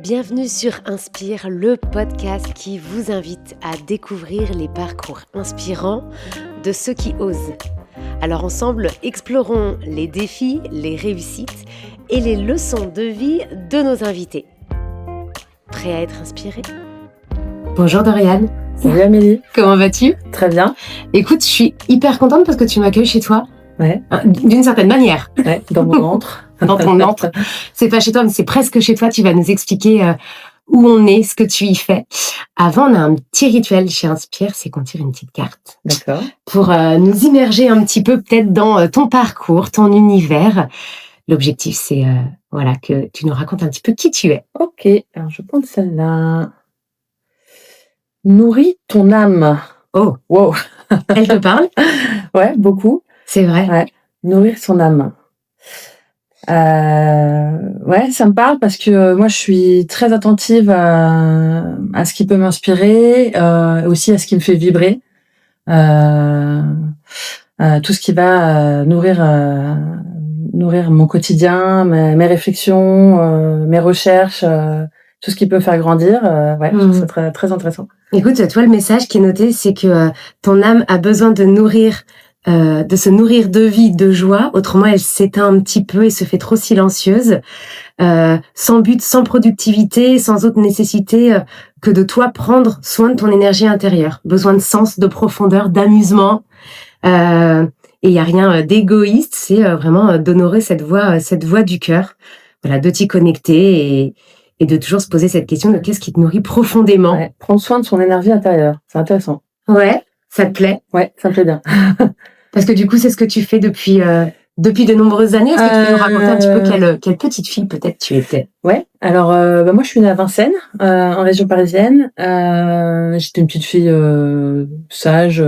Bienvenue sur Inspire, le podcast qui vous invite à découvrir les parcours inspirants de ceux qui osent. Alors ensemble, explorons les défis, les réussites et les leçons de vie de nos invités. Prêt à être inspiré ? Bonjour Doriane. Salut Amélie. Comment vas-tu ? Très bien. Écoute, je suis hyper contente parce que tu m'accueilles chez toi. Ouais. D'une certaine manière. Ouais, dans mon ventre. Dans ton ventre. C'est pas chez toi, mais c'est presque chez toi. Tu vas nous expliquer où on est, ce que tu y fais. Avant, on a un petit rituel chez Inspire, c'est qu'on tire une petite carte. D'accord. Pour nous immerger un petit peu peut-être dans ton parcours, ton univers. L'objectif, c'est que tu nous racontes un petit peu qui tu es. Ok, alors je prends celle-là. Nourris ton âme. Oh, wow. Elle te parle ? Ouais, beaucoup. C'est vrai. Ouais, nourrir son âme. Ouais, ça me parle parce que moi je suis très attentive à ce qui peut m'inspirer, aussi à ce qui me fait vibrer, tout ce qui va nourrir mon quotidien, mes réflexions, mes recherches, tout ce qui peut faire grandir. Je trouve ça très, très intéressant. Écoute, toi, le message qui est noté, c'est que ton âme a besoin de se nourrir de vie, de joie. Autrement, elle s'éteint un petit peu et se fait trop silencieuse, sans but, sans productivité, sans autre nécessité que de toi prendre soin de ton énergie intérieure. Besoin de sens, de profondeur, d'amusement. Et il y a rien d'égoïste, c'est vraiment d'honorer cette voix du cœur. Voilà, de t'y connecter et de toujours se poser cette question de qu'est-ce qui te nourrit profondément. Ouais, prendre soin de son énergie intérieure, c'est intéressant. Ouais, ça te plaît ? Ouais, ça me plaît bien. Parce que du coup, c'est ce que tu fais depuis de nombreuses années. Est-ce que tu peux nous raconter un petit peu quelle petite fille peut-être tu étais ? Ouais, alors moi je suis née à Vincennes, en région parisienne. J'étais une petite fille sage,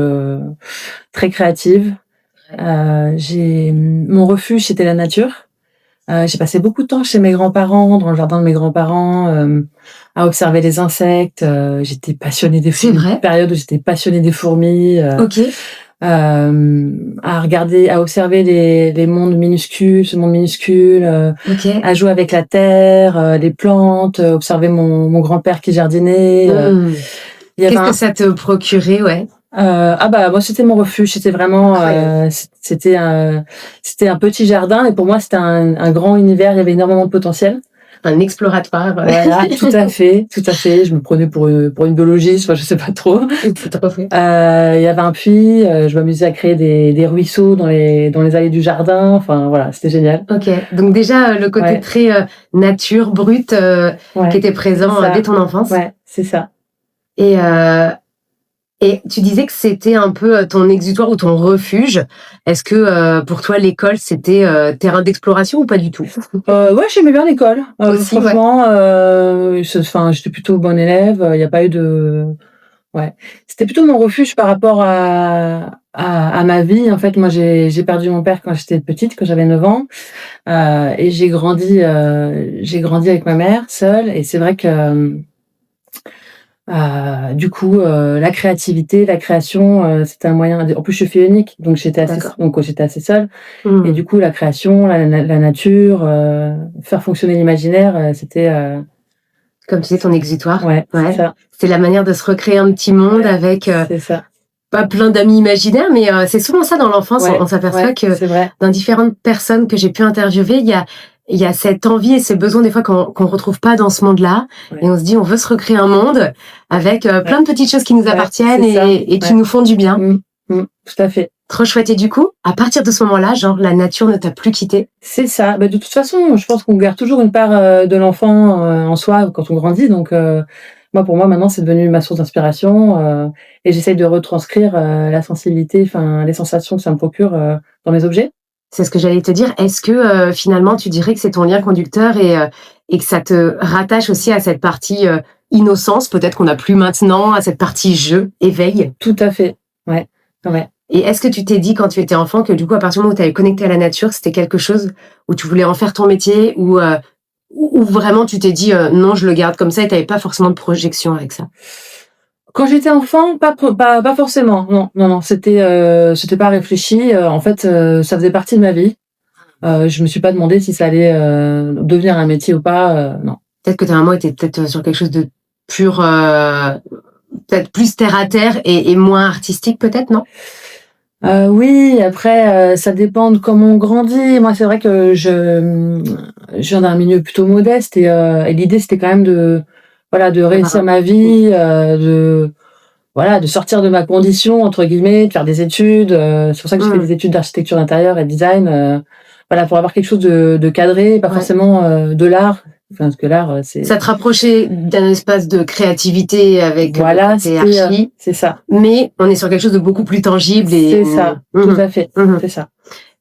très créative. Mon refuge, c'était la nature. J'ai passé beaucoup de temps chez mes grands-parents, dans le jardin de mes grands-parents, à observer les insectes. J'étais passionnée des fourmis. C'est vrai ? Une période où j'étais passionnée des fourmis. Ok. À observer les mondes minuscules, ce monde minuscule, Okay. À jouer avec la terre, les plantes, observer mon grand-père qui jardinait. Qu'est-ce que ça te procurait, ouais ? Moi c'était mon refuge, c'était vraiment c'était un petit jardin et pour moi c'était un grand univers, il y avait énormément de potentiel. Un exploratoire. Voilà, tout à fait. Je me prenais pour une biologiste, je sais pas trop. Tout à fait. Il y avait un puits, je m'amusais à créer des ruisseaux dans les allées du jardin. Enfin voilà, c'était génial. Ok, donc déjà le côté très nature brute qui était présent dès ton enfance. Ouais, c'est ça. Et tu disais que c'était un peu ton exutoire ou ton refuge. Est-ce que pour toi l'école c'était terrain d'exploration ou pas du tout ? Ouais, j'aimais bien l'école. Aussi, franchement, j'étais plutôt bonne élève. Il n'y a pas eu de. Ouais, c'était plutôt mon refuge par rapport à ma vie. En fait, moi, j'ai perdu mon père quand j'étais petite, quand j'avais 9 ans, et j'ai grandi avec ma mère seule. Et c'est vrai que du coup, la créativité, la création, c'était un moyen. En plus, je suis fille unique, donc j'étais assez seule. Et du coup, la création, la nature, faire fonctionner l'imaginaire, c'était. Comme tu sais, ton exutoire. Ouais. C'est ça. C'est la manière de se recréer un petit monde avec c'est ça. Pas plein d'amis imaginaires, mais c'est souvent ça dans l'enfance. On s'aperçoit que c'est vrai. Dans différentes personnes que j'ai pu interviewer, il y a cette envie et ce besoin des fois qu'on retrouve pas dans ce monde-là. Et on se dit, on veut se recréer un monde avec plein de petites choses qui nous appartiennent et qui nous font du bien. Tout à fait. Trop chouette. Et du coup, à partir de ce moment-là, genre, la nature ne t'a plus quitté ? C'est ça. De toute façon, je pense qu'on garde toujours une part de l'enfant en soi quand on grandit. Donc, pour moi, maintenant, c'est devenu ma source d'inspiration. Et j'essaye de retranscrire la sensibilité, les sensations que ça me procure dans mes objets. C'est ce que j'allais te dire. Est-ce que finalement, tu dirais que c'est ton lien conducteur et que ça te rattache aussi à cette partie innocence, peut-être qu'on n'a plus maintenant, à cette partie jeu, éveil ? Tout à fait. Ouais. Et est-ce que tu t'es dit quand tu étais enfant que du coup, à partir du moment où tu avais connecté à la nature, c'était quelque chose où tu voulais en faire ton métier ou vraiment tu t'es dit non, je le garde comme ça et tu n'avais pas forcément de projection avec ça ? Quand j'étais enfant, pas forcément. Non, c'était pas réfléchi. En fait, ça faisait partie de ma vie. Je me suis pas demandé si ça allait devenir un métier ou pas. Non. Peut-être que ta maman était peut-être sur quelque chose de pur, peut-être plus terre à terre et moins artistique peut-être, non? Oui, après, ça dépend de comment on grandit. Moi, c'est vrai que je viens d'un milieu plutôt modeste et l'idée, c'était quand même de D'avoir réussir un ma vie, de sortir de ma condition, entre guillemets, de faire des études. C'est pour ça que j'ai fait mmh, des études d'architecture d'intérieur et design, pour avoir quelque chose de cadré, pas ouais. forcément, de l'art. Enfin, parce que l'art, c'est Ça te rapprochait d'un espace de créativité avec le voilà, côté archi, c'est ça. mais on est sur quelque chose de beaucoup plus tangible et C'est ça, tout mmh à fait, mh, mmh. c'est ça.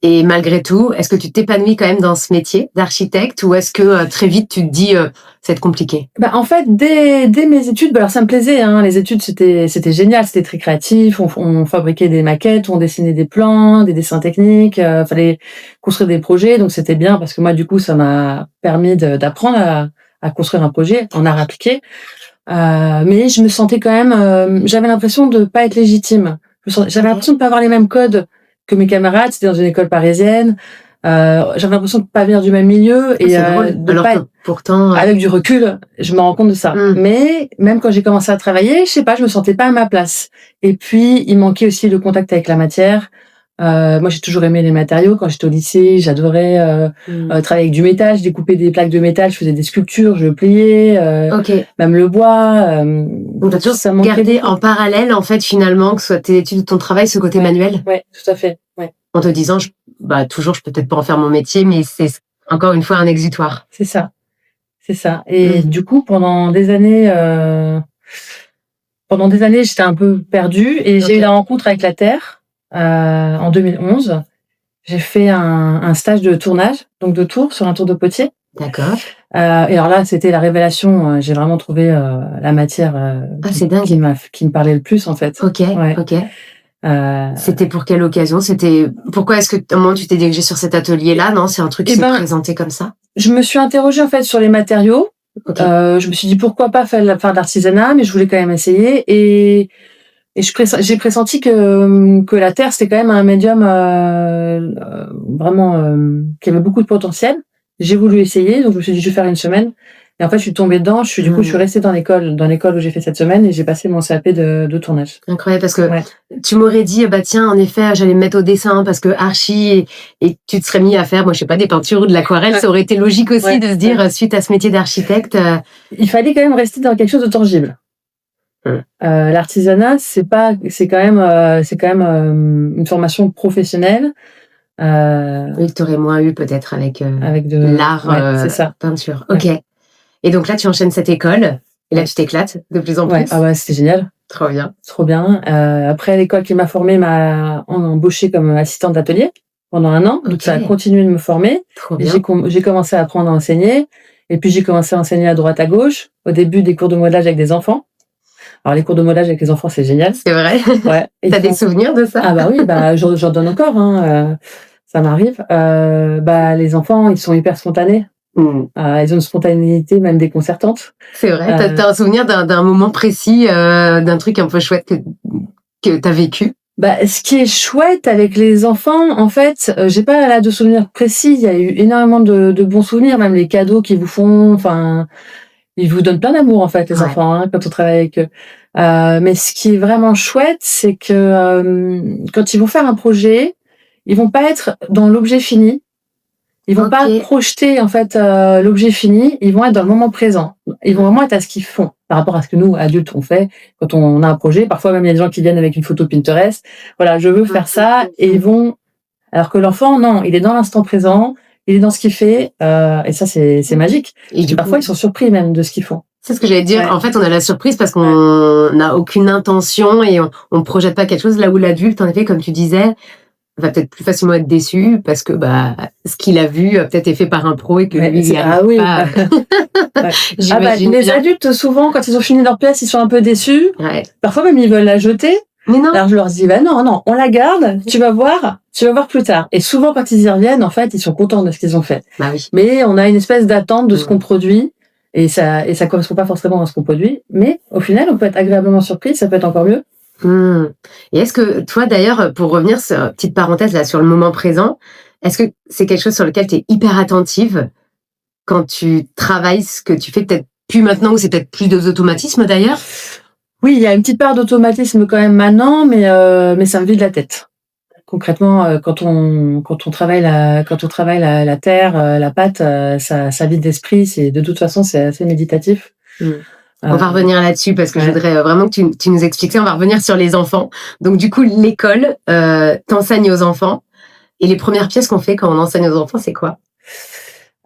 Et malgré tout, est-ce que tu t'épanouis quand même dans ce métier d'architecte ou est-ce que, très vite tu te dis, «Ça va être compliqué»? Bah, en fait, dès mes études, alors ça me plaisait, hein, les études, c'était génial, c'était très créatif. On fabriquait des maquettes, on dessinait des plans, des dessins techniques, fallait construire des projets, donc c'était bien parce que moi, du coup, ça m'a permis d'apprendre à construire un projet en art appliqué. Mais je me sentais quand même, j'avais l'impression de pas être légitime. J'avais OK. l'impression de pas avoir les mêmes codes que mes camarades. C'était dans une école parisienne. J'avais l'impression de pas venir du même milieu Ah, et c'est drôle, de alors pas que être pourtant, avec du recul, je me rends compte de ça. mmh, Mais même quand j'ai commencé à travailler, je sais pas, je me sentais pas à ma place. Et puis, il manquait aussi le contact avec la matière. Moi, j'ai toujours aimé les matériaux. Quand j'étais au lycée, j'adorais mmh. travailler avec du métal. Je découpais des plaques de métal, je faisais des sculptures, je pliais, OK. même le bois. Donc tu as toujours Ça me manquait gardé beaucoup. en parallèle, en fait, finalement, que ce soit tes études ou ton travail, ce côté Ouais, manuel? ouais, tout à fait. Ouais, En te disant: «Bah, toujours, je peux peut-être pas en faire mon métier, mais c'est encore une fois un exutoire». c'est ça, c'est ça. Et Mmh. du coup, pendant des années, j'étais un peu perdue et j'ai eu OK, la rencontre avec la Terre en 2011. J'ai fait un stage de tournage, donc de tour sur un tour de potier. d'accord. Et alors là, c'était la révélation. J'ai vraiment trouvé la matière Ah, c'est dingue. qui me parlait le plus en fait. OK, Ouais. OK. Euh, C'était pour quelle occasion? C'était pourquoi est-ce que à un moment tu t'es dirigée sur cet atelier-là? Non, c'est un truc qui et s'est ben, présenté comme ça? je me suis interrogée en fait sur les matériaux. OK. Je me suis dit pourquoi pas faire de l'artisanat, mais je voulais quand même essayer. Et j'ai pressenti que la terre, c'était quand même un médium vraiment qui avait beaucoup de potentiel. J'ai voulu essayer, donc je me suis dit je vais faire une semaine. Et en fait, je suis tombée dedans. Je suis Mmh. restée dans l'école où j'ai fait cette semaine et j'ai passé mon CAP de tournage. Incroyable parce que Ouais. tu m'aurais dit: «Bah, tiens, en effet, j'allais me mettre au dessin parce que archi» et tu te serais mis à faire, moi, je sais pas, des peintures ou de l'aquarelle. Ça aurait été logique aussi Ouais, de se ouais. dire, suite à ce métier d'architecte, Il fallait quand même rester dans quelque chose de tangible. mmh, L'artisanat, c'est quand même une formation professionnelle. Euh, oui, que tu aurais moins eu peut-être avec, avec l'art, ouais, c'est ça. peinture. Ouais, OK, et donc là, tu enchaînes cette école et là, ouais, tu t'éclates de plus en ouais. Ah plus? ouais, c'était génial. Trop bien. Trop bien. Après, l'école qui m'a formée m'a embauchée comme assistante d'atelier pendant 1 an, donc ça a OK, continué de me former. trop Et bien. j'ai commencé à apprendre à enseigner. Et puis j'ai commencé à enseigner à droite à gauche. Au début, des cours de modelage avec des enfants. Alors les cours de modelage avec les enfants, c'est génial. C'est vrai? Ouais. Tu as des souvenirs de ça? Ah bah oui, bah j'en donne encore. Hein, ça m'arrive. Bah les enfants, ils sont hyper spontanés. Mmh. Ils ont une spontanéité même déconcertante. C'est vrai? Tu Euh, as un souvenir d'un moment précis, d'un truc un peu chouette que tu as vécu? Bah, ce qui est chouette avec les enfants, en fait, j'ai pas là de souvenirs précis. Il y a eu énormément de bons souvenirs, même les cadeaux qu'ils vous font. Enfin, ils vous donnent plein d'amour en fait, les Ouais. enfants, hein, quand on travaille avec eux. Mais ce qui est vraiment chouette, c'est que quand ils vont faire un projet, ils vont pas être dans l'objet fini. Ils vont pas OK. projeter en fait l'objet fini. Ils vont être dans le moment présent. Ils vont vraiment être à ce qu'ils font par rapport à ce que nous adultes on fait quand on a un projet. Parfois même il y a des gens qui viennent avec une photo Pinterest. Voilà, je veux faire ça et ils vont. Alors que l'enfant non, il est dans l'instant présent. Il est dans ce qu'il fait et ça c'est magique. Et du Parfois coup, ils sont surpris même de ce qu'ils font. c'est ce que j'allais dire. Ouais. En fait, on a la surprise parce Ouais. qu'on n'a aucune intention et on projette pas quelque chose. Là où l'adulte, en effet, comme tu disais, va peut-être plus facilement être déçu parce que, bah, ce qu'il a vu a peut-être été fait par un pro et que lui, Ouais, il y arrive ah oui. pas. Ouais. Ah bah, J'imagine les bien. adultes souvent quand ils ont fini leur pièce ils sont un peu déçus. Ouais. Parfois même ils veulent la jeter. Mais non. Alors je leur dis bah non, on la garde, tu vas voir plus tard. Et souvent quand ils y reviennent, en fait, ils sont contents de ce qu'ils ont fait. Bah oui. Mais on a une espèce d'attente de ce qu'on Mmh. produit et ça correspond pas forcément à ce qu'on produit, mais au final, on peut être agréablement surpris, ça peut être encore mieux. Mmh. Et est-ce que toi, d'ailleurs, pour revenir sur petite parenthèse là sur le moment présent, est-ce que c'est quelque chose sur lequel tu es hyper attentive? quand tu travailles ce que tu fais, peut-être plus maintenant, ou c'est peut-être plus d'automatisme d'ailleurs? Oui, il y a une petite part d'automatisme quand même maintenant, mais ça me vide la tête. Concrètement, quand on travaille la terre, la pâte, ça vide l'esprit. De toute façon, c'est assez méditatif. On va revenir là-dessus parce que je voudrais vraiment que tu nous expliques ça. On va revenir sur les enfants. Donc du coup, l'école t'enseigne aux enfants. Et les premières pièces qu'on fait quand on enseigne aux enfants, c'est quoi?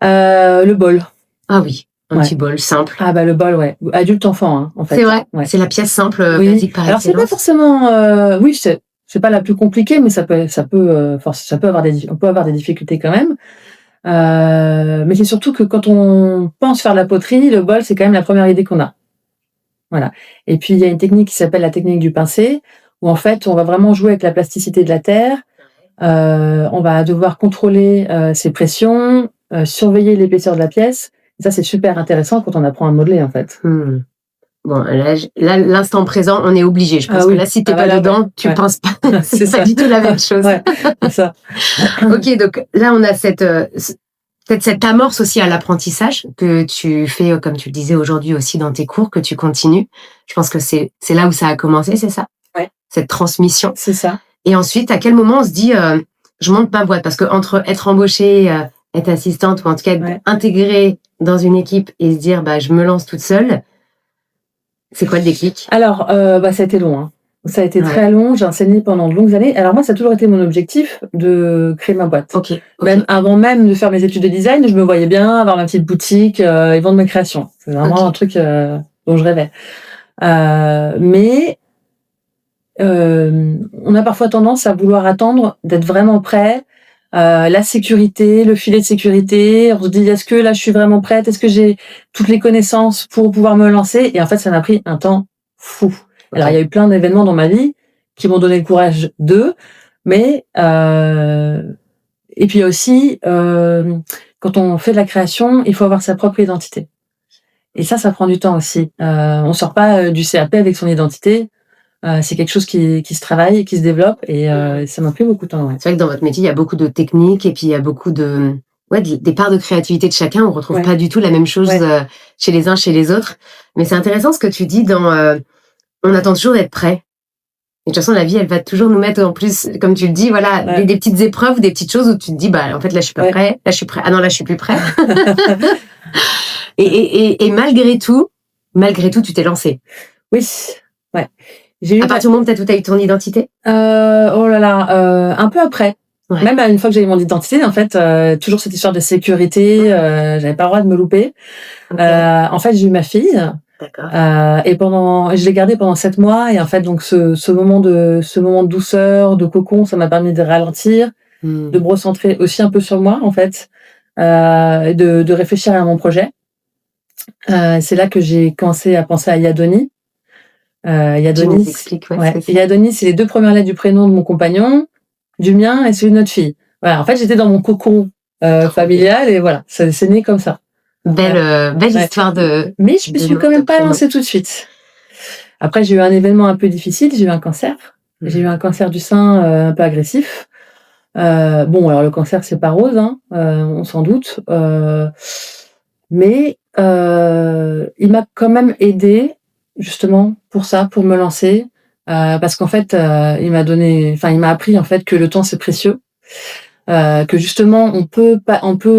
Le bol. Ah oui, un petit bol simple. Ah bah le bol, ouais. Adulte-enfant, hein, en fait. C'est vrai, c'est la pièce simple, basique par Alors c'est pas forcément... oui, c'est pas la plus compliquée, mais on peut avoir des difficultés quand même. Mais c'est surtout que quand on pense faire de la poterie, le bol, c'est quand même la première idée qu'on a. Voilà. Et puis il y a une technique qui s'appelle la technique du pincé, où en fait on va vraiment jouer avec la plasticité de la terre. On va devoir contrôler ses pressions, surveiller l'épaisseur de la pièce. Et ça, c'est super intéressant quand on apprend à modeler, en fait. Bon, là, l'instant présent, on est obligé. Je pense que là, si t'es pas dedans, tu penses pas. C'est pas du tout la même chose. C'est ça. Ok, donc là, on a peut-être cette amorce aussi à l'apprentissage que tu fais, comme tu le disais aujourd'hui aussi dans tes cours, que tu continues. Je pense que c'est là où ça a commencé, c'est ça? Ouais. Cette transmission. C'est ça. Et ensuite, à quel moment on se dit, je monte ma boîte? Parce que entre être embauchée, être assistante, ou en tout cas être intégrée dans une équipe et se dire, je me lance toute seule, c'est quoi le déclic? Alors, ça a été long. Hein. Ça a été très long. J'ai enseigné pendant de longues années. Alors moi, ça a toujours été mon objectif de créer ma boîte. Avant même de faire mes études de design, je me voyais bien avoir ma petite boutique et vendre mes créations. C'est vraiment un truc dont je rêvais. Mais on a parfois tendance à vouloir attendre d'être vraiment prêt. La sécurité, le filet de sécurité. On se dit, est-ce que là, je suis vraiment prête? Est-ce que j'ai toutes les connaissances pour pouvoir me lancer? Et en fait, ça m'a pris un temps fou. Alors, il y a eu plein d'événements dans ma vie qui m'ont donné le courage mais et puis aussi, quand on fait de la création, il faut avoir sa propre identité. Et ça prend du temps aussi. On sort pas du CAP avec son identité. C'est quelque chose qui se travaille, qui se développe, et ça m'a pris beaucoup de temps. Ouais. C'est vrai que dans votre métier, il y a beaucoup de techniques, et puis il y a beaucoup des parts de créativité de chacun. On retrouve pas du tout la même chose chez les uns, chez les autres. Mais c'est intéressant ce que tu dis on attend toujours d'être prêt. Et de toute façon, la vie, elle va toujours nous mettre en plus, comme tu le dis, voilà, des petites épreuves, des petites choses où tu te dis, en fait, là, je suis pas prêt. Là, je suis prêt. Ah non, là, je suis plus prêt. et malgré tout, tu t'es lancé. Oui. Ouais. À partir du moment peut-être où tu as eu ton identité? Oh là là, un peu après. Même une fois que j'ai eu mon identité, en fait, toujours cette histoire de sécurité, j'avais pas le droit de me louper. En fait, j'ai eu ma fille. D'accord. Et je l'ai gardée pendant 7 mois, et en fait, donc ce moment de douceur, de cocon, ça m'a permis de ralentir, de me recentrer aussi un peu sur moi, en fait, de réfléchir à mon projet. C'est là que j'ai commencé à penser à Iadoni. Iadoni, c'est les 2 premières lettres du prénom de mon compagnon, du mien et celui de notre fille. Voilà, en fait, j'étais dans mon cocon familial, et voilà, c'est né comme ça. Belle histoire de... Mais je me suis quand même pas lancée tout de suite. Après, j'ai eu un événement un peu difficile, j'ai eu un cancer. J'ai eu un cancer du sein un peu agressif. Alors le cancer, c'est pas rose, hein, on s'en doute. Mais il m'a quand même aidée, justement, pour me lancer. Parce qu'en fait, il m'a appris, en fait, que le temps, c'est précieux. Que justement, on peut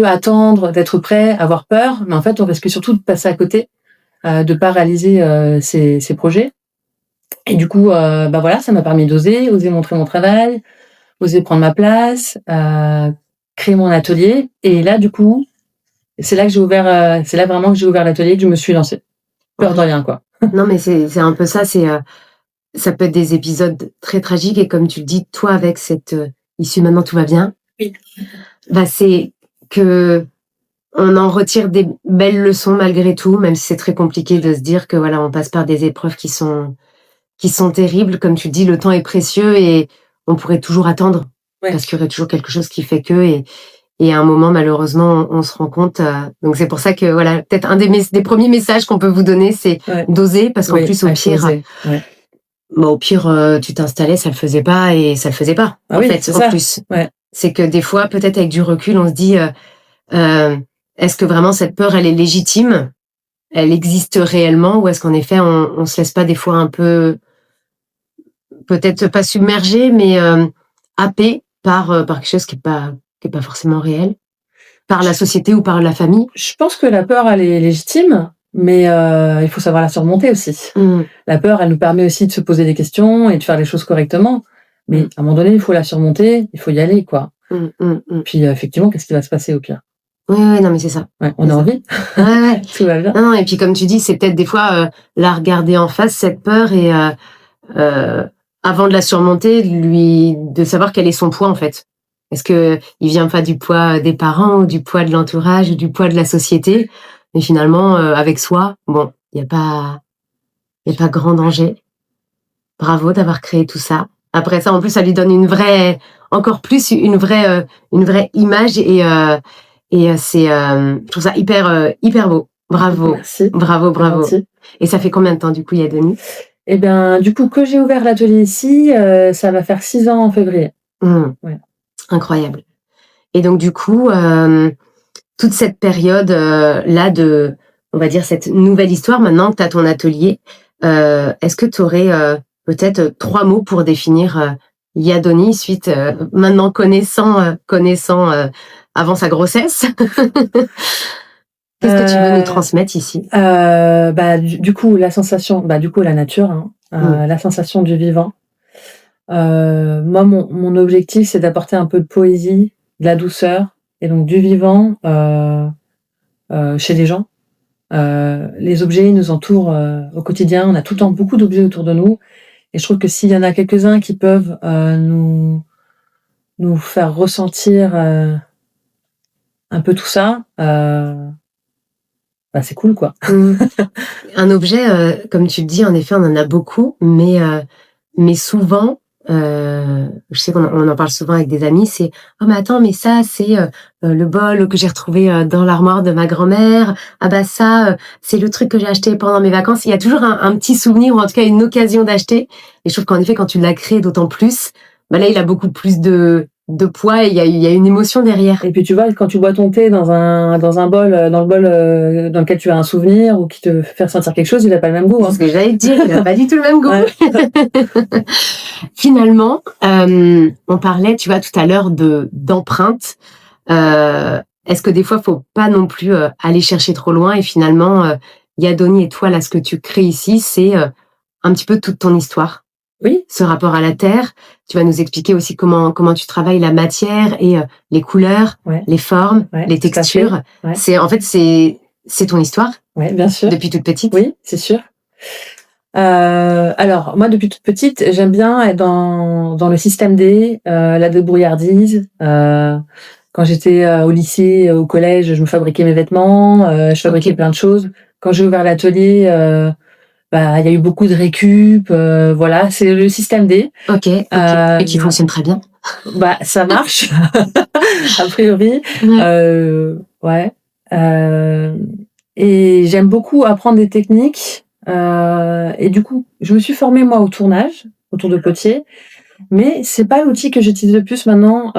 attendre d'être prêt, avoir peur, mais en fait, on risque surtout de passer à côté, de pas réaliser ses projets. Et du coup, voilà, ça m'a permis oser montrer mon travail, oser prendre ma place, créer mon atelier. Et là, du coup, c'est là vraiment que j'ai ouvert l'atelier, que je me suis lancée. Peur de rien, quoi. Non, mais c'est un peu ça. Ça peut être des épisodes très tragiques, et comme tu le dis, toi, avec cette issue, maintenant tout va bien. Oui. C'est que on en retire des belles leçons malgré tout, même si c'est très compliqué de se dire que voilà, on passe par des épreuves qui sont terribles. Comme tu dis, le temps est précieux, et on pourrait toujours attendre, parce qu'il y aurait toujours quelque chose qui fait que, et à un moment, malheureusement, on se rend compte. Donc c'est pour ça que voilà, peut-être un des premiers messages qu'on peut vous donner, c'est d'oser, parce qu'en plus, au pire, au pire, tu t'installais, ça le faisait pas, et ça le faisait pas. En fait, en plus, c'est que des fois, peut-être avec du recul, on se dit, est-ce que vraiment cette peur, elle est légitime? Elle existe réellement? Ou est-ce qu'en effet, on se laisse pas des fois un peu, peut-être pas submergé, mais happé par quelque chose qui est pas forcément réel? Par la société ou par la famille? Je pense que la peur, elle est légitime, mais il faut savoir la surmonter aussi. Mmh. La peur, elle nous permet aussi de se poser des questions et de faire les choses correctement. Mais à un moment donné, il faut la surmonter, il faut y aller, quoi. Puis effectivement, qu'est-ce qui va se passer au pire? Ouais, non, mais c'est ça. Ouais, on a envie, Ouais. tout va bien. Non, et puis comme tu dis, c'est peut-être des fois la regarder en face, cette peur, et avant de la surmonter, de savoir quel est son poids en fait. Est-ce que il vient pas du poids des parents ou du poids de l'entourage ou du poids de la société? Mais finalement, avec soi, bon, il y a pas grand danger. Bravo d'avoir créé tout ça. Après ça, en plus, ça lui donne encore plus une vraie image, et c'est, je trouve ça hyper beau. Bravo. Merci. Bravo. Gentil. Et ça fait combien de temps, du coup, Yadonie? Eh bien, du coup, que j'ai ouvert l'atelier ici, ça va faire 6 ans en février. Ouais. Incroyable. Et donc, du coup, toute cette période là on va dire, cette nouvelle histoire, maintenant que tu as ton atelier, est-ce que tu aurais peut-être 3 mots pour définir Yadonie, maintenant connaissant avant sa grossesse? Qu'est-ce que tu veux nous transmettre ici? Du coup, la sensation, la nature, hein, la sensation du vivant. Moi, mon objectif, c'est d'apporter un peu de poésie, de la douceur, et donc du vivant chez les gens. Les objets nous entourent au quotidien. On a tout le temps beaucoup d'objets autour de nous, et je trouve que s'il y en a quelques-uns qui peuvent nous faire ressentir un peu tout ça, c'est cool, quoi. Un objet, comme tu le dis, en effet, on en a beaucoup, mais souvent, je sais qu'on en parle souvent avec des amis, c'est « Oh mais attends, mais ça c'est le bol que j'ai retrouvé dans l'armoire de ma grand-mère. Ah bah ça, c'est le truc que j'ai acheté pendant mes vacances. » Il y a toujours un petit souvenir, ou en tout cas une occasion d'acheter. Et je trouve qu'en effet, quand tu l'as créé d'autant plus, là il a beaucoup plus de poids, et il y a une émotion derrière. Et puis tu vois, quand tu bois ton thé dans un bol, dans le bol dans lequel tu as un souvenir ou qui te fait ressentir quelque chose, il n'a pas le même goût. C'est ce que j'allais te dire, il n'a pas du tout le même goût. Ouais. Finalement, on parlait, tu vois, tout à l'heure d'empreinte. Est-ce que des fois, faut pas non plus aller chercher trop loin, et finalement, Yadonie et toi, là, ce que tu crées ici, c'est un petit peu toute ton histoire. Oui. Ce rapport à la terre. Tu vas nous expliquer aussi comment tu travailles la matière et les couleurs, les formes, les textures. Ouais. C'est ton histoire. Oui, bien sûr. Depuis toute petite. Oui, c'est sûr. Alors, moi, depuis toute petite, j'aime bien être dans le système D, la débrouillardise. Quand j'étais au lycée, au collège, je me fabriquais mes vêtements, je fabriquais plein de choses. Quand j'ai ouvert l'atelier, il y a eu beaucoup de récup, voilà, c'est le système D. Ok. Et qui fonctionne très bien. Ça marche, a priori. Ouais. Et j'aime beaucoup apprendre des techniques. Et du coup, je me suis formée moi au tournage, autour de potier, mais c'est pas l'outil que j'utilise le plus maintenant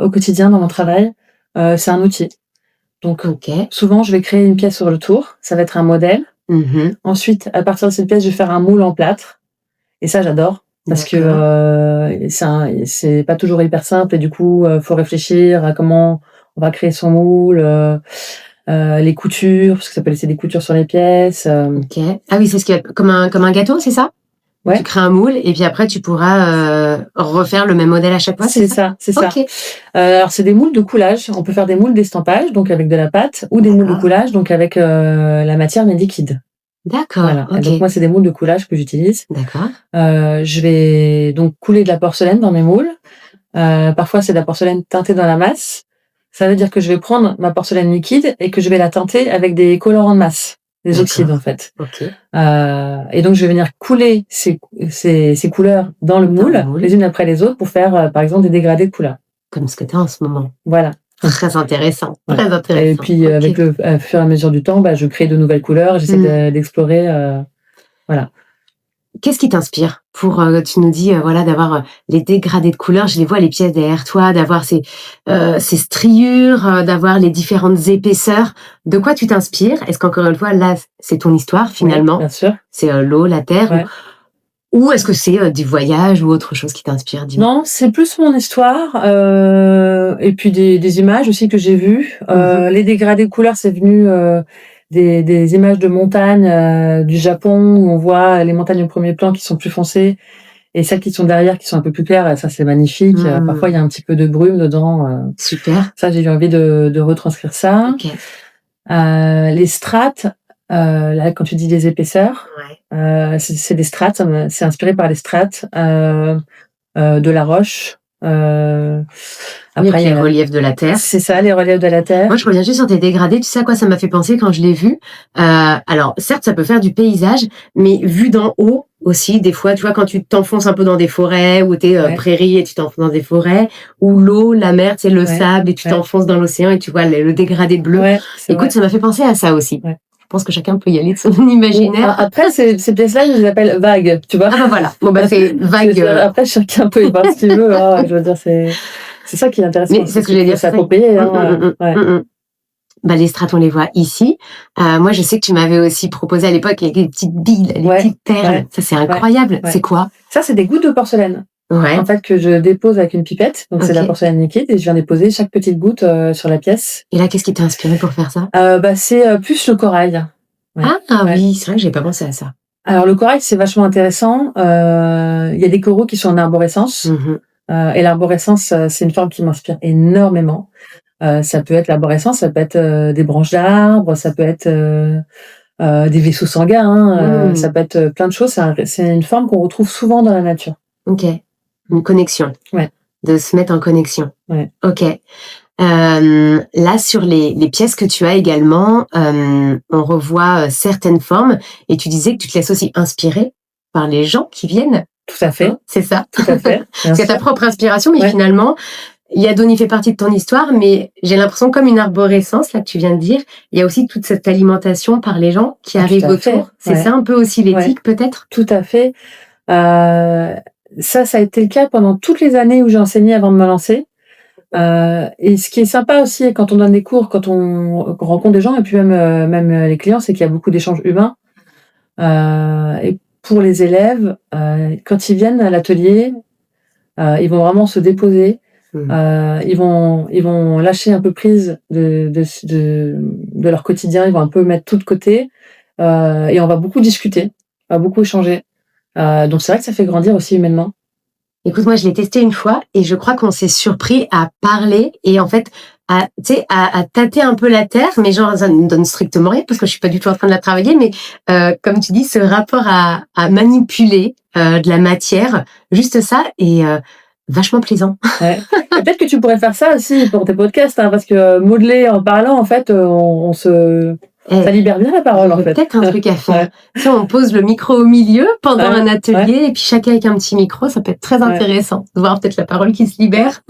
au quotidien dans mon travail. C'est un outil. Donc, souvent, je vais créer une pièce sur le tour. Ça va être un modèle. Ensuite, à partir de cette pièce, je vais faire un moule en plâtre. Et ça, j'adore. Parce que c'est pas toujours hyper simple, et du coup, faut réfléchir à comment on va créer son moule, les coutures, parce que ça peut laisser des coutures sur les pièces. Ah oui, c'est comme un gâteau, c'est ça? Ouais. Tu crées un moule, et puis après, tu pourras refaire le même modèle à chaque fois, c'est ça? C'est ça. Alors, c'est des moules de coulage. On peut faire des moules d'estampage, donc avec de la pâte, ou des moules de coulage, donc avec la matière mais liquide. D'accord. Voilà. Donc moi, c'est des moules de coulage que j'utilise. D'accord. Je vais donc couler de la porcelaine dans mes moules. Parfois, c'est de la porcelaine teintée dans la masse. Ça veut dire que je vais prendre ma porcelaine liquide et que je vais la teinter avec des colorants de masse, des oxydes en fait. Et donc, je vais venir couler ces couleurs dans le moule, les unes après les autres, pour faire, par exemple, des dégradés de couleurs. Comme ce que tu as en ce moment. Voilà. Très intéressant. Ouais. Très intéressant. Et puis, avec au fur et à mesure du temps, je crée de nouvelles couleurs, j'essaie d'explorer. Voilà. qu'est-ce qui t'inspire pour, tu nous dis, voilà, d'avoir les dégradés de couleurs, je les vois les pièces derrière toi, d'avoir ces striures, d'avoir les différentes épaisseurs. De quoi tu t'inspires? Est-ce qu'encore une fois, là, c'est ton histoire Oui, finalement? bien sûr. C'est l'eau, la terre, Ouais. ou est-ce que c'est du voyage ou autre chose qui t'inspire? Dis-moi. Non, c'est plus mon histoire, et puis des images aussi que j'ai vues. Les dégradés de couleurs, c'est venu des images de montagnes du Japon où on voit les montagnes au premier plan qui sont plus foncées et celles qui sont derrière qui sont un peu plus claires. Et ça, c'est magnifique. Parfois, il y a un petit peu de brume dedans. Super. Ça, j'ai eu envie de retranscrire ça. Ok. Les strates, là, quand tu dis des épaisseurs, Ouais. c'est des strates. C'est inspiré par les strates de la roche. Oui, Après, avec les reliefs de la terre. c'est ça, les reliefs de la terre. Moi, je reviens juste sur tes dégradés. Tu sais à quoi ça m'a fait penser quand je l'ai vu? Alors, certes, ça peut faire du paysage, mais vu d'en haut aussi, des fois, tu vois, quand tu t'enfonces un peu dans des forêts, ou t'es Ouais. prairie et tu t'enfonces dans des forêts, ou l'eau, la mer, c'est le Ouais. sable et tu Ouais. t'enfonces dans l'océan et tu vois le dégradé bleu. Ouais, c'est Écoute, vrai. ça m'a fait penser à ça aussi. Ouais. Je pense que chacun peut y aller de son imaginaire. Après, ces pièces-là, je les appelle vagues, tu vois. Ah bah voilà. Bon bah c'est vague. Après, chacun peut y voir ce qu'il veut. Je veux dire, c'est ça qui est intéressant. Mais c'est ce que j'allais dire. S'approprier. Ouais. Bah, les strates, on les voit ici. Moi, je sais que tu m'avais aussi proposé à l'époque avec les petites billes, les Ouais, petites perles. ouais, Ça, c'est incroyable. ouais. C'est quoi? Ça, c'est des gouttes de porcelaine. Ouais. En fait, que je dépose avec une pipette. Donc, c'est de la Ok. porcelaine liquide et je viens déposer chaque petite goutte sur la pièce. Et là, qu'est-ce qui t'a inspiré pour faire ça? C'est plus le corail. Ouais. Ah Ouais. oui, c'est vrai que j'ai pas pensé à ça. Alors, le corail, c'est vachement intéressant. Il y a des coraux qui sont en arborescence. Et l'arborescence, c'est une forme qui m'inspire énormément. Ça peut être l'arborescence, ça peut être des branches d'arbres, ça peut être des vaisseaux sanguins, ça peut être plein de choses. C'est une forme qu'on retrouve souvent dans la nature. Ok. Une connexion. Ouais. De se mettre en connexion. Ouais. Ok. Là, sur les pièces que tu as également, on revoit certaines formes et tu disais que tu te laisses aussi inspirer par les gens qui viennent. Tout à fait. C'est ça. Tout à fait. C'est ta propre inspiration, mais Ouais. finalement, Yadoni fait partie de ton histoire, mais j'ai l'impression, comme une arborescence, là, que tu viens de dire, il y a aussi toute cette alimentation par les gens qui arrivent tout à fait. autour. C'est Ouais. ça un peu aussi l'éthique, peut-être? Tout à fait. Ça a été le cas pendant toutes les années où j'ai enseigné avant de me lancer. Et ce qui est sympa aussi quand on donne des cours, quand on rencontre des gens, et puis même les clients, c'est qu'il y a beaucoup d'échanges humains. Et pour les élèves, quand ils viennent à l'atelier, ils vont vraiment se déposer. Ils vont lâcher un peu prise de leur quotidien. Ils vont un peu mettre tout de côté. Et on va beaucoup discuter, on va beaucoup échanger. Donc c'est vrai que ça fait grandir aussi humainement. Écoute, moi, je l'ai testé une fois et je crois qu'on s'est surpris à parler et en fait, à tâter un peu la terre, mais genre, ça ne donne strictement rien parce que je suis pas du tout en train de la travailler, mais comme tu dis, ce rapport à manipuler de la matière, juste ça, et vachement plaisant. Ouais. Peut-être que tu pourrais faire ça aussi pour tes podcasts, parce que modeler en parlant, en fait, ça libère bien la parole, en fait. Peut-être un truc à faire. Ouais. Tu sais, on pose le micro au milieu pendant Ouais, un atelier et puis chacun avec un petit micro, ça peut être très intéressant de voir peut-être la parole qui se libère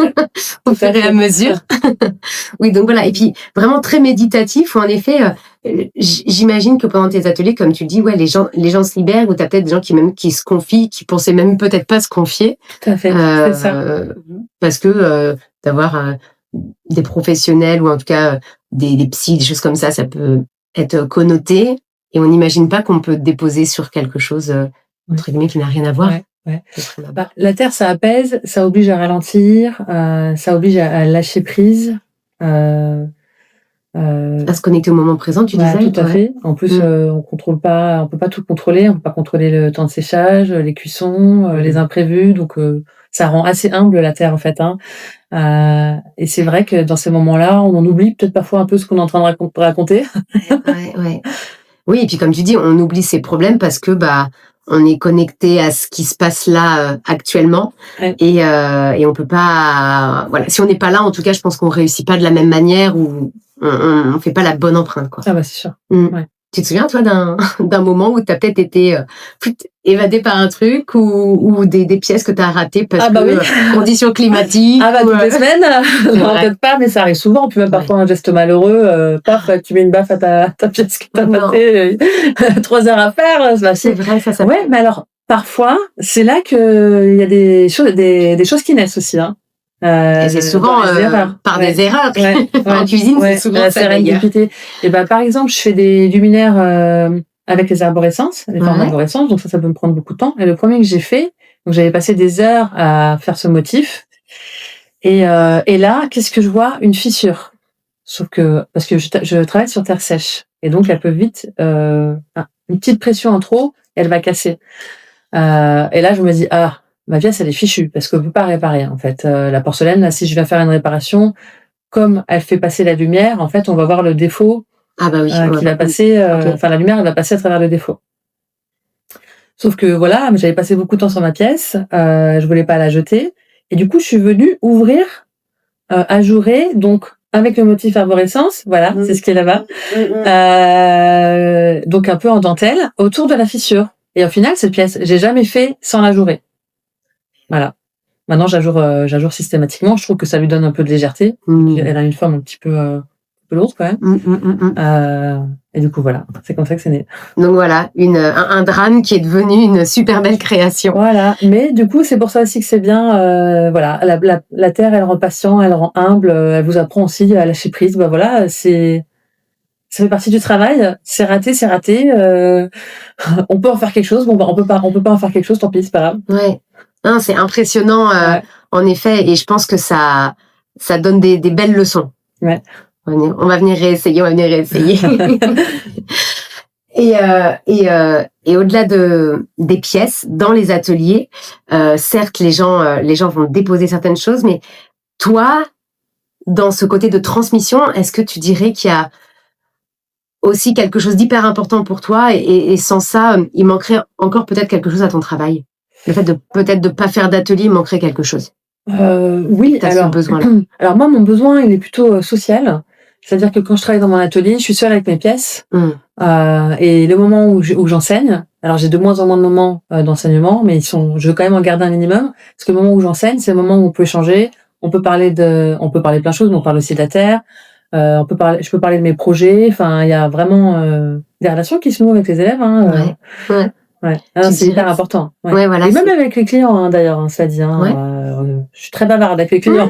au fur et à mesure. Oui, donc voilà. Et puis vraiment très méditatif où en effet, j'imagine que pendant tes ateliers, comme tu le dis, ouais, les gens se libèrent, ou t'as peut-être des gens qui se confient, qui pensaient même peut-être pas se confier. Tout à fait, c'est ça. Parce que d'avoir des professionnels ou en tout cas des psys, des choses comme ça peut être connoté et on n'imagine pas qu'on peut déposer sur quelque chose entre guillemets qui n'a rien à voir. Ouais. La terre, ça apaise, ça oblige à ralentir, ça oblige à lâcher prise. À se connecter au moment présent, tu disais. Tout à fait. En plus, on peut pas tout contrôler. On peut pas contrôler le temps de séchage, les cuissons, les imprévus. Donc, ça rend assez humble la terre, en fait. Et c'est vrai que dans ces moments-là, on en oublie peut-être parfois un peu ce qu'on est en train de raconter. Ouais. Oui, et puis comme tu dis, on oublie ses problèmes parce que on est connecté à ce qui se passe là actuellement, et on peut pas. Voilà, si on n'est pas là, en tout cas, je pense qu'on réussit pas de la même manière ou on fait pas la bonne empreinte, quoi. Ah bah c'est sûr. Ouais. Tu te souviens, toi, d'un moment où tu as peut-être été évadé par un truc ou des pièces que tu as ratées parce que conditions climatiques? Toutes les semaines, peut-être pas, mais ça arrive souvent. Puis même parfois un geste malheureux, tu mets une baffe à ta pièce que tu as ratée, 3 heures à faire. C'est vrai, ça. Ouais, mais alors, parfois, c'est là que il y a des choses qui naissent aussi, hein. Et c'est souvent Dans les erreurs. par Ouais. des erreurs. Ouais, En cuisine, c'est souvent la ça d'ailleurs. sérendipité. Et ben, par exemple, je fais des luminaires avec les arborescences, les formes Ouais. d'arborescence, donc ça peut me prendre beaucoup de temps. Et le premier que j'ai fait, donc j'avais passé des heures à faire ce motif. Et là, qu'est-ce que je vois? Une fissure. Sauf que parce que je travaille sur terre sèche, et donc elle peut vite une petite pression en trop, elle va casser. Et là, je me dis: «Ah, ma pièce, elle est fichue», parce qu'on peut pas réparer, en fait. La porcelaine, là, si je viens faire une réparation, comme elle fait passer la lumière, en fait, on va voir le défaut Ah bah oui. qui va passer, enfin la lumière, elle va passer à travers le défaut. Sauf que voilà, j'avais passé beaucoup de temps sur ma pièce, je voulais pas la jeter, et du coup, je suis venue ouvrir, ajourer, donc avec le motif arborescence, voilà, c'est ce qui est là-bas, donc un peu en dentelle, autour de la fissure. Et au final, cette pièce, j'ai jamais fait sans l'ajourer. Voilà. Maintenant, j'ajoure systématiquement. Je trouve que ça lui donne un peu de légèreté. Elle a une forme un petit peu lourde quand même. Et du coup, voilà, c'est comme ça que c'est né. Donc voilà, un drame qui est devenu une super belle création. Voilà, mais du coup, c'est pour ça aussi que c'est bien. Voilà, la terre, elle rend patient, elle rend humble, elle vous apprend aussi à lâcher prise. Bah voilà, ça fait partie du travail. C'est raté, c'est raté. On peut en faire quelque chose. Bon, bah, on peut pas en faire quelque chose. Tant pis, c'est pas grave. Ouais. Non, c'est impressionnant, en effet, et je pense que ça donne des belles leçons. Ouais. On va venir réessayer. Et au-delà des pièces dans les ateliers, certes, les gens vont déposer certaines choses, mais toi, dans ce côté de transmission, est-ce que tu dirais qu'il y a aussi quelque chose d'hyper important pour toi, et sans ça, il manquerait encore peut-être quelque chose à ton travail? Le fait de peut-être de pas faire d'atelier, il manquerait quelque chose. Oui, T'as ce besoin-là. Alors moi, mon besoin, il est plutôt social. C'est-à-dire que quand je travaille dans mon atelier, je suis seule avec mes pièces. Et le moment où j'enseigne, alors j'ai de moins en moins de moments d'enseignement, mais je veux quand même en garder un minimum, parce que le moment où j'enseigne, c'est le moment où on peut échanger, on peut parler de plein de choses, mais on parle aussi de la terre, je peux parler de mes projets, enfin, il y a vraiment des relations qui se nouent avec les élèves, hein. Ouais. Alors, c'est hyper important. Ouais. Ouais, voilà, et même avec les clients, hein, d'ailleurs, hein, cela dit. Hein, ouais. Je suis très bavarde avec les clients.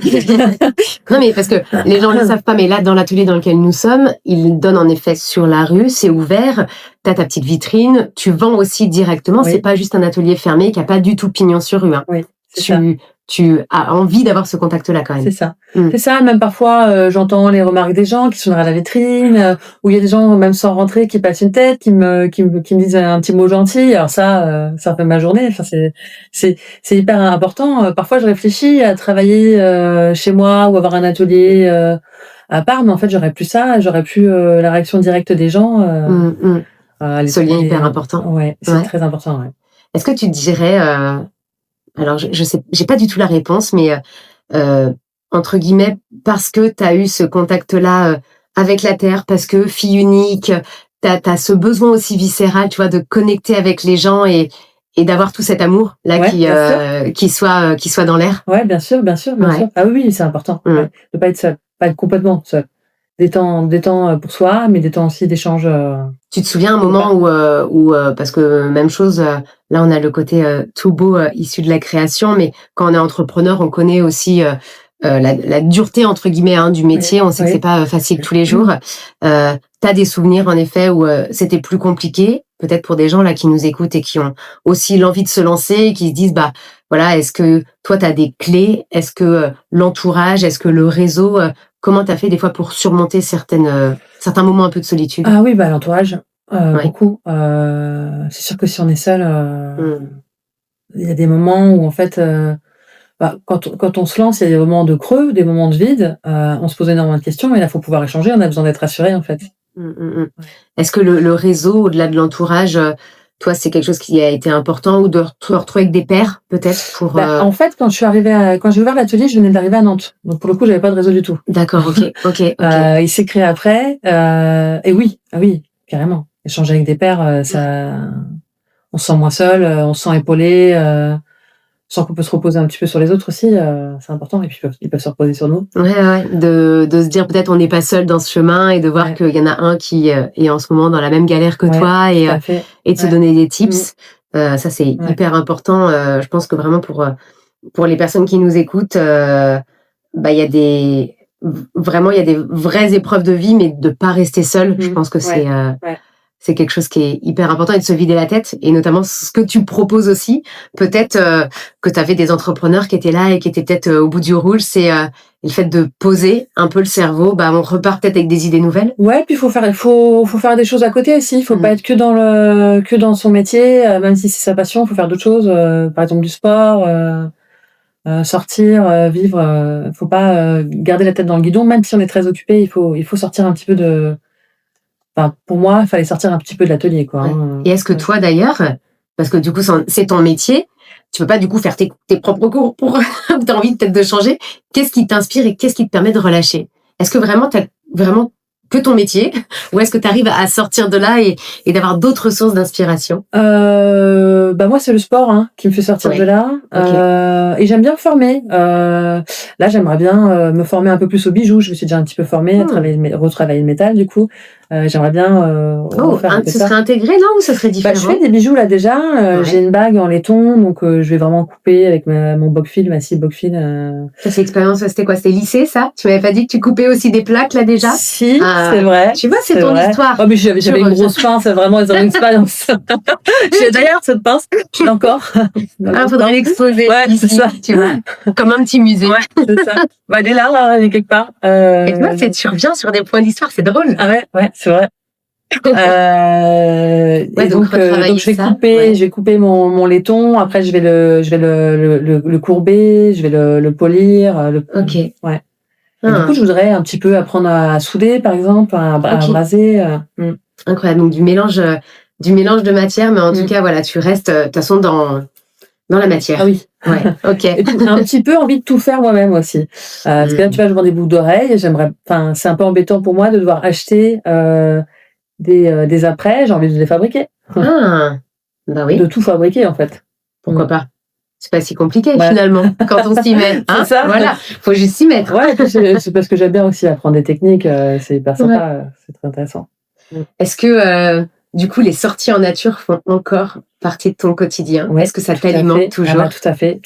Non, mais parce que les gens ne le savent pas, mais là, dans l'atelier dans lequel nous sommes, ils donnent en effet sur la rue, c'est ouvert, t'as ta petite vitrine, tu vends aussi directement, Oui. C'est pas juste un atelier fermé qui a pas du tout pignon sur rue. Hein. Oui, c'est ça. Tu as envie d'avoir ce contact-là quand même. C'est ça. C'est ça, même parfois, j'entends les remarques des gens qui sont derrière la vitrine, où il y a des gens, même sans rentrer, qui passent une tête, qui me disent un petit mot gentil. Alors ça fait ma journée. Enfin, c'est hyper important. Parfois, je réfléchis à travailler chez moi ou avoir un atelier à part, mais en fait, j'aurais plus ça. J'aurais plus la réaction directe des gens. Ce lien hyper important. Ouais, c'est très important, ouais. Est-ce que tu dirais... alors, je sais, j'ai pas du tout la réponse, mais entre guillemets, parce que tu as eu ce contact-là avec la terre, parce que fille unique, t'as ce besoin aussi viscéral, tu vois, de connecter avec les gens et d'avoir tout cet amour là qui soit dans l'air. Ouais, bien sûr. Ah oui, c'est important. Ouais. De pas être seul, pas être complètement seul. Des temps pour soi, mais des temps aussi d'échange. Tu te souviens un moment où parce que même chose, là on a le côté tout beau issu de la création, mais quand on est entrepreneur, on connaît aussi la dureté entre guillemets du métier. On sait que c'est pas facile tous les jours. T'as des souvenirs en effet où c'était plus compliqué, peut-être pour des gens là qui nous écoutent et qui ont aussi l'envie de se lancer, qui se disent bah voilà, est-ce que toi t'as des clés, est-ce que l'entourage, est-ce que le réseau, comment t'as fait des fois pour surmonter certains moments un peu de solitude? Ah oui, bah l'entourage, beaucoup. C'est sûr que si on est seul, il y a des moments où en fait, quand on se lance, il y a des moments de creux, des moments de vide. On se pose énormément de questions, mais là, il faut pouvoir échanger. On a besoin d'être rassuré, en fait. Est-ce que le réseau, au-delà de l'entourage, toi, c'est quelque chose qui a été important, ou de te retrouver avec des pairs, peut-être pour. En fait, quand j'ai ouvert l'atelier, je venais d'arriver à Nantes. Donc pour le coup, j'avais pas de réseau du tout. D'accord, ok. Il s'est créé après. Et oui, carrément. Échanger avec des pairs, on se sent moins seul, on se sent épaulé. Sans qu'on peut se reposer un petit peu sur les autres aussi, c'est important, et puis ils peuvent se reposer sur nous. Ouais, de se dire peut-être on n'est pas seul dans ce chemin, et de voir qu'il y en a un qui est en ce moment dans la même galère que toi, et de se donner des tips. Ça, c'est hyper important. Je pense que vraiment pour les personnes qui nous écoutent, il y a des vraies épreuves de vie, mais de pas rester seul. Je pense que c'est quelque chose qui est hyper important, et de se vider la tête, et notamment ce que tu proposes aussi. Peut-être que tu avais des entrepreneurs qui étaient là et qui étaient peut-être au bout du rouge, c'est le fait de poser un peu le cerveau. On repart peut-être avec des idées nouvelles. Ouais, puis faut faire des choses à côté aussi. Il faut pas être que dans son métier, même si c'est sa passion. Il faut faire d'autres choses, par exemple du sport, sortir, vivre. Faut pas garder la tête dans le guidon, même si on est très occupé. Il faut sortir un petit peu de. Enfin, pour moi, il fallait sortir un petit peu de l'atelier, quoi. Hein. Et est-ce que toi, d'ailleurs, parce que du coup, c'est ton métier, tu peux pas du coup faire tes propres cours pour t'as envie peut-être de changer. Qu'est-ce qui t'inspire et qu'est-ce qui te permet de relâcher? Est-ce que vraiment t'as vraiment que ton métier, ou est-ce que tu arrives à sortir de là et d'avoir d'autres sources d'inspiration? Moi, c'est le sport qui me fait sortir de là. Okay. Et j'aime bien me former. Là, j'aimerais bien me former un peu plus au bijou. Je me suis déjà un petit peu formée, retravailler le métal, du coup. J'aimerais bien refaire un peu ce ça. serait intégré, non, ou ça serait différent? Je fais des bijoux là déjà. J'ai une bague en laiton, donc je vais vraiment couper avec mon boc-fil, ma scie boc-fil. Ça, c'est expérience, c'était quoi? C'était lycée, ça? Tu m'avais pas dit que tu coupais aussi des plaques là déjà? Si, c'est vrai. Tu vois, c'est ton histoire. Oh, mais j'avais une grosse pince, vraiment, ils ont une expérience. J'ai d'ailleurs cette pince, je l'ai encore. Faudrait l'exposer. Ouais, ici, c'est ça. Tu vois, comme un petit musée. Ouais, c'est ça. Elle est là, elle est quelque part. Et tu vois, tu reviens sur des points d'histoire, c'est drôle. Ah ouais, c'est vrai. Donc je vais couper mon laiton. Après, je vais le courber, je vais le polir. Ok. Ouais. Et du coup, je voudrais un petit peu apprendre à souder, par exemple, à braser. Incroyable. Donc du mélange de matière, mais en tout cas, voilà, tu restes de toute façon dans la matière. Ah oui. Ouais. Ok. Et puis, j'ai un petit peu envie de tout faire moi-même aussi. Parce que là, tu vois, je vends des boucles d'oreilles. C'est un peu embêtant pour moi de devoir acheter des apprêts. J'ai envie de les fabriquer. Bah oui. De tout fabriquer, en fait. Pourquoi pas? C'est pas si compliqué finalement quand on s'y met. C'est ça. Voilà, faut juste s'y mettre. Ouais, c'est parce que j'aime bien aussi apprendre des techniques. C'est hyper sympa, c'est très intéressant. Est-ce que du coup les sorties en nature font encore partie de ton quotidien? Est-ce que ça t'alimente toujours? Tout à fait.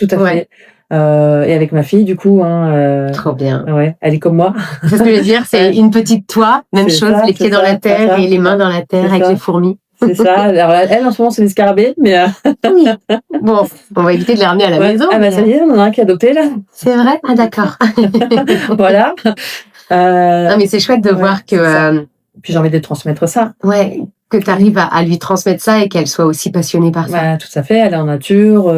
Et avec ma fille, du coup. Trop bien. Ouais, elle est comme moi. C'est ce que je veux dire, c'est une petite toi, même chose, les pieds dans la terre et les mains dans la terre avec les fourmis. C'est ça. Alors, elle, en ce moment, c'est des scarabées, mais. Oui. Bon, on va éviter de les ramener à la maison. Ah, ça y est, on en a un qui est adopté, là. C'est vrai? Ah, d'accord. Voilà. Non, mais c'est chouette de voir que. Puis j'ai envie de transmettre ça. Ouais, que tu arrives à lui transmettre ça et qu'elle soit aussi passionnée par ça. Tout à fait. Aller en nature,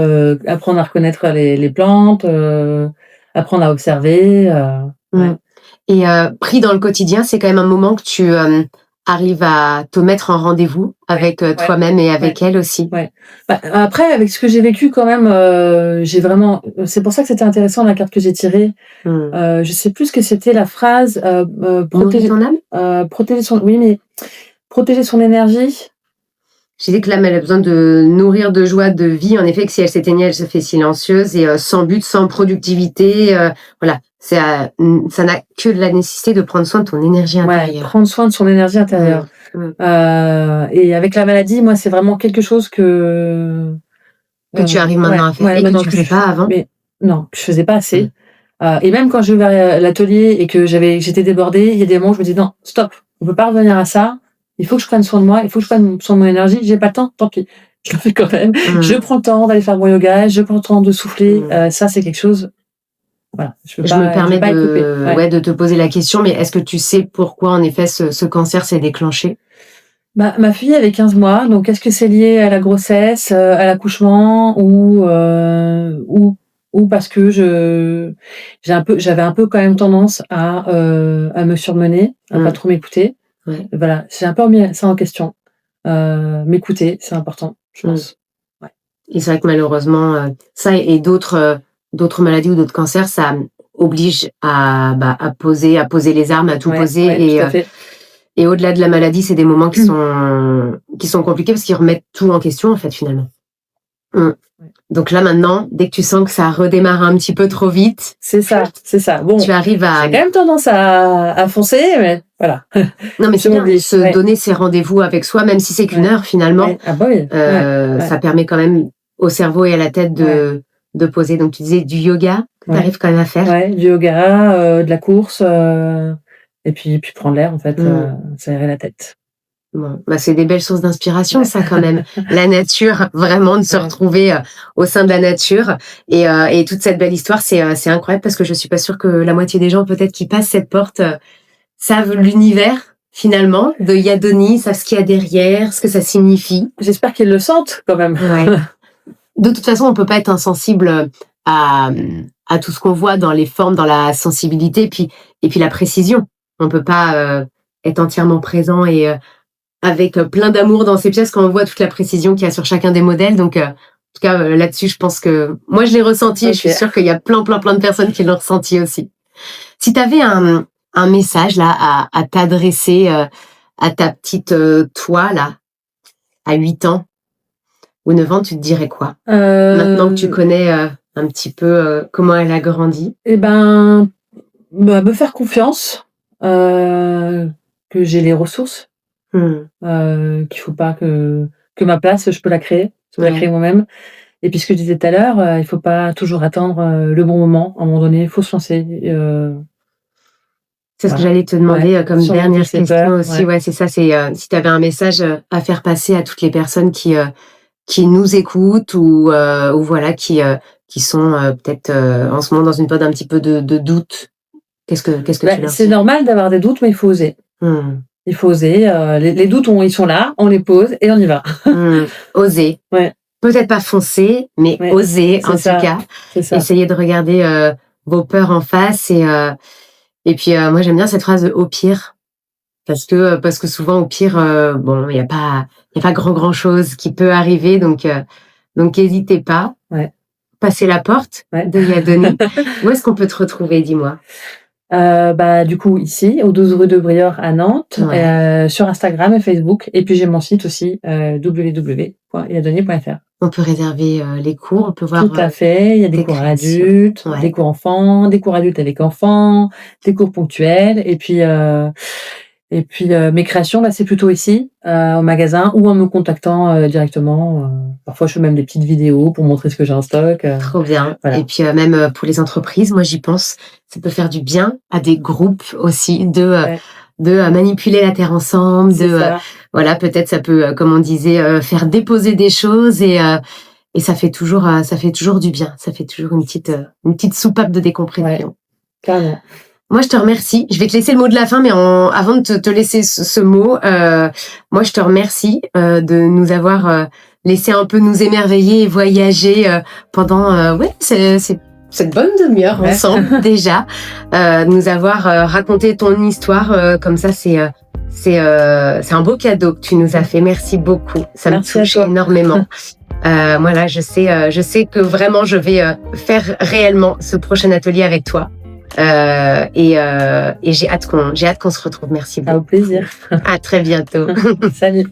apprendre à reconnaître les plantes, apprendre à observer. Et pris dans le quotidien, c'est quand même un moment que tu arrives à te mettre en rendez-vous avec toi-même et avec elle aussi. Ouais. Après, avec ce que j'ai vécu quand même, j'ai vraiment. C'est pour ça que c'était intéressant la carte que j'ai tirée. Je sais plus ce que c'était la phrase. Protéger ton âme. Protéger son énergie. Je disais que l'âme, elle a besoin de nourrir de joie, de vie. En effet, que si elle s'éteignait, elle se fait silencieuse et sans but, sans productivité. Voilà, ça n'a que de la nécessité de prendre soin de ton énergie intérieure. Prendre soin de son énergie intérieure. Et avec la maladie, moi, c'est vraiment quelque chose que tu arrives maintenant à faire et que tu ne faisais pas avant. Mais non, je faisais pas assez. Et même quand j'ai ouvert l'atelier et que j'étais débordée, il y a des moments où je me dis non, stop, on peut pas revenir à ça. Il faut que je prenne soin de moi, il faut que je prenne soin de mon énergie. J'ai pas le temps, tant pis. Je le fais quand même. Je prends le temps d'aller faire mon yoga, je prends le temps de souffler. Ça, c'est quelque chose. Voilà. Je me permets de te poser la question, mais est-ce que tu sais pourquoi, en effet, ce cancer s'est déclenché? Ma fille avait 15 mois, donc est-ce que c'est lié à la grossesse, à l'accouchement ou parce que j'avais un peu quand même tendance à me surmener, à pas trop m'écouter. Ouais. Voilà, j'ai un peu remis ça en question. M'écouter, c'est important, je pense. Ouais. Et c'est vrai que malheureusement, ça et d'autres maladies ou d'autres cancers, ça oblige à poser les armes, à tout poser. Et au-delà de la maladie, c'est des moments qui sont compliqués parce qu'ils remettent tout en question, en fait, finalement. Donc là maintenant, dès que tu sens que ça redémarre un petit peu trop vite, c'est ça. Bon, tu arrives à... j'ai quand même tendance à foncer, mais voilà. Non, mais c'est bien, se ouais. donner ses rendez-vous avec soi, même si c'est qu'une heure finalement. Ouais. Ah bah oui. Ça permet quand même au cerveau et à la tête de poser. Donc tu disais du yoga, que tu arrives quand même à faire. Ouais, du yoga, de la course, et puis prendre l'air en fait, ça aérer la tête. Bon, bah c'est des belles sources d'inspiration, ça quand même. La nature, vraiment de se retrouver au sein de la nature et toute cette belle histoire, c'est incroyable parce que je suis pas sûre que la moitié des gens peut-être qui passent cette porte savent l'univers finalement de Yadoni, savent ce qu'il y a derrière, ce que ça signifie. J'espère qu'ils le sentent quand même. Ouais. De toute façon, on peut pas être insensible à tout ce qu'on voit dans les formes, dans la sensibilité, et puis la précision. On peut pas être entièrement présent et avec plein d'amour dans ces pièces quand on voit toute la précision qu'il y a sur chacun des modèles. Donc, en tout cas, là-dessus, je pense que moi, je l'ai ressenti et je suis sûre qu'il y a plein de personnes qui l'ont ressenti aussi. Si tu avais un message là à t'adresser à ta petite toi, là, à 8 ans ou 9 ans, tu te dirais quoi maintenant que tu connais un petit peu comment elle a grandi? Eh ben, me faire confiance, que j'ai les ressources. Qu'il faut pas que ma place, je peux la créer. Je peux la créer moi-même. Et puis ce que je disais tout à l'heure, il faut pas toujours attendre le bon moment. À un moment donné, il faut se lancer. C'est ce que j'allais te demander comme dernière question aussi. Ouais, c'est ça. C'est si tu avais un message à faire passer à toutes les personnes qui nous écoutent ou voilà qui sont peut-être en ce moment dans une période un petit peu de doute. Qu'est-ce que tu leur dis? C'est normal d'avoir des doutes, mais il faut oser. Il faut oser. Les doutes, ils sont là, on les pose et on y va. Oser. Ouais. Peut-être pas foncer, mais oser en tout cas. C'est ça. Essayer de regarder vos peurs en face et puis moi j'aime bien cette phrase de au pire parce que souvent au pire bon il y a pas grand chose qui peut arriver donc n'hésitez pas. Ouais. Passez la porte de Yadoni. Où est-ce qu'on peut te retrouver, dis-moi? Du coup ici au 12 rue de Briord à Nantes, sur Instagram et Facebook, et puis j'ai mon site aussi www.yadoni.fr. On peut réserver les cours, on peut voir. Tout à fait, il y a des cours adultes, des cours enfants, des cours adultes avec enfants, des cours ponctuels, et puis mes créations, c'est plutôt ici au magasin ou en me contactant directement. Parfois je fais même des petites vidéos pour montrer ce que j'ai en stock. Trop bien. Voilà. Et puis même pour les entreprises, moi j'y pense, ça peut faire du bien à des groupes aussi de manipuler la terre ensemble, voilà, peut-être ça peut comme on disait faire déposer des choses et ça fait toujours du bien, ça fait toujours une petite soupape de décompression. Carrément. Moi, je te remercie. Je vais te laisser le mot de la fin, mais avant de te laisser ce mot, moi, je te remercie de nous avoir laissé un peu nous émerveiller et voyager pendant cette bonne demi-heure ensemble déjà. Nous avoir raconté ton histoire comme ça, c'est un beau cadeau que tu nous as fait. Merci beaucoup. Ça me touche énormément. Moi, là, je sais que vraiment, je vais faire réellement ce prochain atelier avec toi. Et j'ai hâte qu'on se retrouve. Merci beaucoup. Au plaisir. À très bientôt. Salut.